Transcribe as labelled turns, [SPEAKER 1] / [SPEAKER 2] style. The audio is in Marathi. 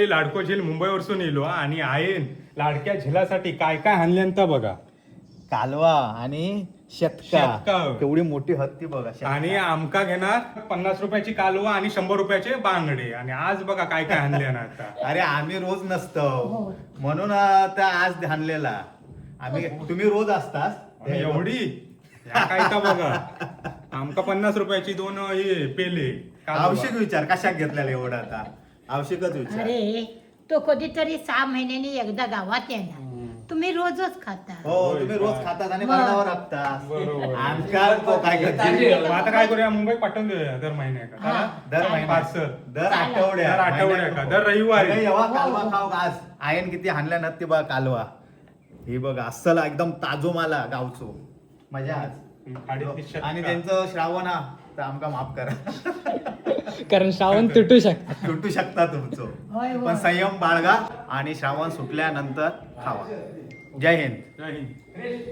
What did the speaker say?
[SPEAKER 1] लाडको झेल मुंबई वरसून येलो आणि आयन लाडक्या झेलासाठी काय काय आणल्यांत बघा.
[SPEAKER 2] कालवा आणि शेतका केवढी मोठी हत्ती बघा.
[SPEAKER 1] आणि आमका घेणार 50 रुपयाची कालवा आणि 100 रुपयाचे बांगडे. आणि आज बघा काय काय आणले ना आता.
[SPEAKER 2] अरे आम्ही रोज नसतो म्हणून त्या आज आणलेला. आम्ही तुम्ही रोज असतास
[SPEAKER 1] एवढी काय का बघा. आमका 50 रुपयाची 2 हे पेले.
[SPEAKER 2] आवश्यक विचार कशाक घेतलेला एवढा आता. आवश्यकच विचार.
[SPEAKER 3] अरे तो कधीतरी 6 महिन्यांनी एकदा गावात येणार. तुम्ही रोजच खाता.
[SPEAKER 2] हो तुम्ही रोज खातात आणि बरणावर राखतात.
[SPEAKER 1] बरोबर.
[SPEAKER 2] आमका तो काय करते.
[SPEAKER 1] आता काय करूया मुंबई पाठवून देऊया दर महिन्या का.
[SPEAKER 3] हा.
[SPEAKER 2] दर महिन्यात
[SPEAKER 1] पार्सल
[SPEAKER 2] दर
[SPEAKER 1] दर
[SPEAKER 2] आठवड्यात
[SPEAKER 1] आठवड्या का दर रविवारी.
[SPEAKER 2] जेव्हा कालवा खाऊ आज आयन किती हाणल्या ना ते बघा कालवा. ही बघा अस्सल एकदम ताजो माला गावचो. मजा आज. आणि त्यांचं श्रावण हा तर आमका माफ करा.
[SPEAKER 4] कारण श्रावण तुटू शकतो.
[SPEAKER 2] तुटू शकता तुमचं.
[SPEAKER 3] होय, होय.
[SPEAKER 2] पण संयम बाळगा आणि श्रावण सुटल्यानंतर खावा. जय हिंद.
[SPEAKER 1] जय हिंद.